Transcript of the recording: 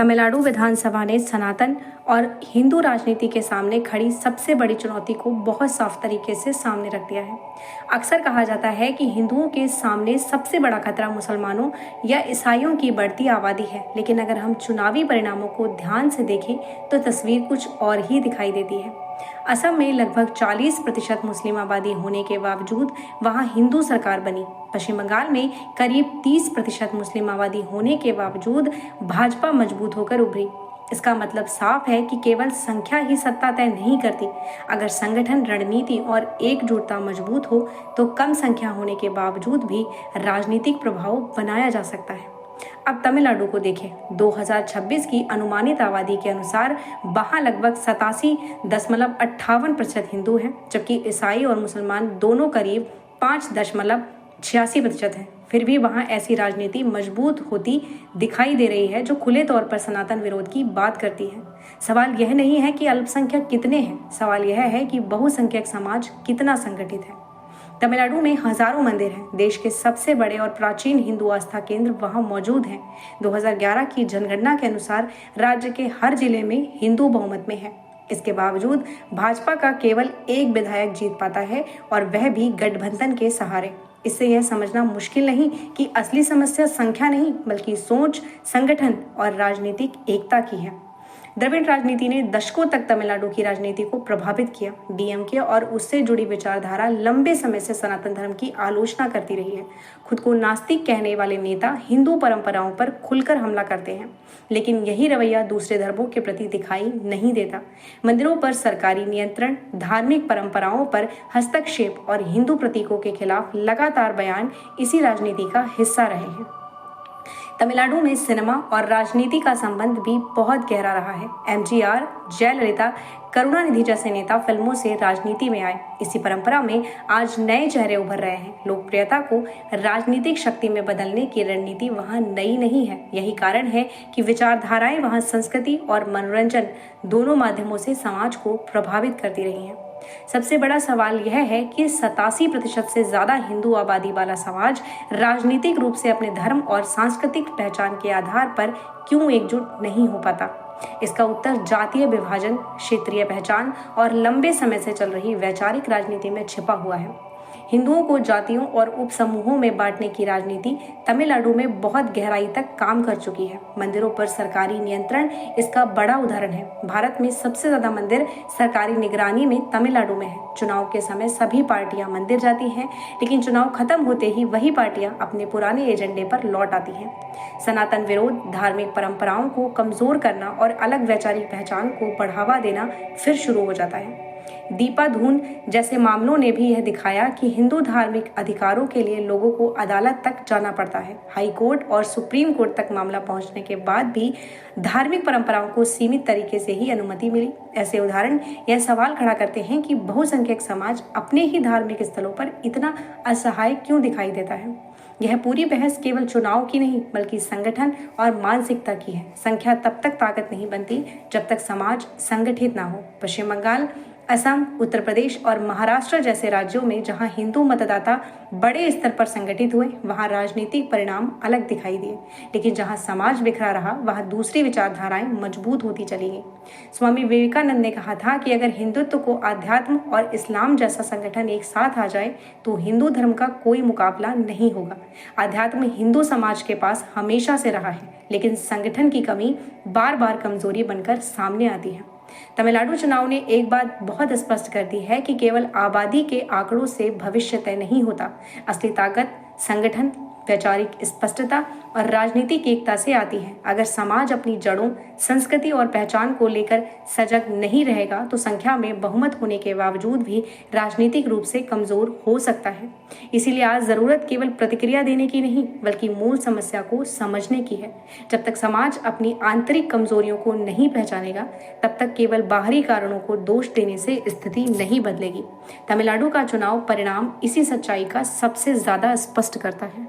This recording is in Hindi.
तमिलनाडु विधानसभा ने सनातन और हिंदू राजनीति के सामने खड़ी सबसे बड़ी चुनौती को बहुत साफ तरीके से सामने रख दिया है। अक्सर कहा जाता है कि हिंदुओं के सामने सबसे बड़ा खतरा मुसलमानों या ईसाइयों की बढ़ती आबादी है, लेकिन अगर हम चुनावी परिणामों को ध्यान से देखें तो तस्वीर कुछ और ही दिखाई देती है। असम में लगभग 40% मुस्लिम आबादी होने के बावजूद वहां हिंदू सरकार बनी। पश्चिम बंगाल में करीब 30% मुस्लिम आबादी होने के बावजूद भाजपा मजबूत होकर उभरी। इसका मतलब साफ है कि केवल संख्या ही सत्ता तय नहीं करती। अगर संगठन, रणनीति और एकजुटता मजबूत हो तो कम संख्या होने के बावजूद भी राजनीतिक प्रभाव बनाया जा सकता है। अब तमिलनाडु को देखें। 2026 की अनुमानित आबादी के अनुसार वहां लगभग 87.58% हिंदू हैं, जबकि ईसाई और मुसलमान दोनों करीब 5.86% हैं। फिर भी वहां ऐसी राजनीति मजबूत होती दिखाई दे रही है जो खुले तौर पर सनातन विरोध की बात करती है। सवाल यह नहीं है कि अल्पसंख्यक कितने हैं, सवाल यह है कि बहुसंख्यक समाज कितना संगठित है। तमिलनाडु में हजारों मंदिर हैं। देश के सबसे बड़े और प्राचीन हिंदू आस्था केंद्र वहां मौजूद हैं। 2011 की जनगणना के अनुसार राज्य के हर जिले में हिंदू बहुमत में है। इसके बावजूद भाजपा का केवल एक विधायक जीत पाता है, और वह भी गठबंधन के सहारे। इससे यह समझना मुश्किल नहीं कि असली समस्या संख्या नहीं बल्कि सोच, संगठन और राजनीतिक एकता की है। द्रविड़ राजनीति ने दशकों तक तमिलनाडु की राजनीति को प्रभावित किया। डीएमके और उससे जुड़ी विचारधारा लंबे समय से सनातन धर्म की आलोचना करती रही है। खुद को नास्तिक कहने वाले नेता हिंदू परंपराओं पर खुलकर हमला करते हैं, लेकिन यही रवैया दूसरे धर्मों के प्रति दिखाई नहीं देता। मंदिरों पर सरकारी नियंत्रण, धार्मिक परंपराओं पर हस्तक्षेप और हिंदू प्रतीकों के खिलाफ लगातार बयान इसी राजनीति का हिस्सा रहे हैं। तमिलनाडु में सिनेमा और राजनीति का संबंध भी बहुत गहरा रहा है। एमजीआर, जयललिता, करुणानिधि जैसे नेता फिल्मों से राजनीति में आए। इसी परंपरा में आज नए चेहरे उभर रहे हैं। लोकप्रियता को राजनीतिक शक्ति में बदलने की रणनीति वहां नई नहीं है। यही कारण है कि विचारधाराएं वहां संस्कृति और मनोरंजन दोनों माध्यमों से समाज को प्रभावित करती रही हैं। सबसे बड़ा सवाल यह है कि 87% से ज्यादा हिंदू आबादी वाला समाज राजनीतिक रूप से अपने धर्म और सांस्कृतिक पहचान के आधार पर क्यों एकजुट नहीं हो पाता। इसका उत्तर जातीय विभाजन, क्षेत्रीय पहचान और लंबे समय से चल रही वैचारिक राजनीति में छिपा हुआ है। हिंदुओं को जातियों और उपसमूहों में बांटने की राजनीति तमिलनाडु में बहुत गहराई तक काम कर चुकी है। मंदिरों पर सरकारी नियंत्रण इसका बड़ा उदाहरण है। भारत में सबसे ज्यादा मंदिर सरकारी निगरानी में तमिलनाडु में है। चुनाव के समय सभी पार्टियां मंदिर जाती हैं, लेकिन चुनाव खत्म होते ही वही पार्टियां अपने पुराने एजेंडे पर लौट आती हैं। सनातन विरोध, धार्मिक परंपराओं को कमजोर करना और अलग वैचारिक पहचान को बढ़ावा देना फिर शुरू हो जाता है। दीपाधून जैसे मामलों ने भी यह दिखाया कि हिंदू धार्मिक अधिकारों के लिए लोगों को अदालत तक जाना पड़ता है। हाई कोर्ट और सुप्रीम कोर्ट तक मामला पहुंचने के बाद भी धार्मिक परंपराओं को सीमित तरीके से ही अनुमति मिली। ऐसे उदाहरण यह सवाल खड़ा करते हैं कि बहुसंख्यक समाज अपने ही धार्मिक स्थलों पर इतना असहाय क्यों दिखाई देता है। यह पूरी बहस केवल चुनाव की नहीं बल्कि संगठन और मानसिकता की है। संख्या तब तक ताकत नहीं बनती जब तक समाज संगठित ना हो। पश्चिम बंगाल, असम, उत्तर प्रदेश और महाराष्ट्र जैसे राज्यों में जहां हिंदू मतदाता बड़े स्तर पर संगठित हुए, वहां राजनीतिक परिणाम अलग दिखाई दिए। लेकिन जहां समाज बिखरा रहा, वहां दूसरी विचारधाराएं मजबूत होती चली गई। स्वामी विवेकानंद ने कहा था कि अगर हिंदुत्व को अध्यात्म और इस्लाम जैसा संगठन एक साथ आ जाए तो हिंदू धर्म का कोई मुकाबला नहीं होगा। अध्यात्म हिंदू समाज के पास हमेशा से रहा है, लेकिन संगठन की कमी बार बार कमजोरी बनकर सामने आती है। तमिलनाडु चुनाव ने एक बात बहुत स्पष्ट कर दी है कि केवल आबादी के आंकड़ों से भविष्य तय नहीं होता। असली ताकत संगठन, वैचारिक स्पष्टता और राजनीतिक एकता से आती है। अगर समाज अपनी जड़ों, संस्कृति और पहचान को लेकर सजग नहीं रहेगा तो संख्या में बहुमत होने के बावजूद भी राजनीतिक रूप से कमजोर हो सकता है। इसीलिए आज जरूरत केवल प्रतिक्रिया देने की नहीं बल्कि मूल समस्या को समझने की है। जब तक समाज अपनी आंतरिक कमजोरियों को नहीं पहचानेगा, तब तक केवल बाहरी कारणों को दोष देने से स्थिति नहीं बदलेगी। तमिलनाडु का चुनाव परिणाम इसी सच्चाई का सबसे ज्यादा स्पष्ट करता है।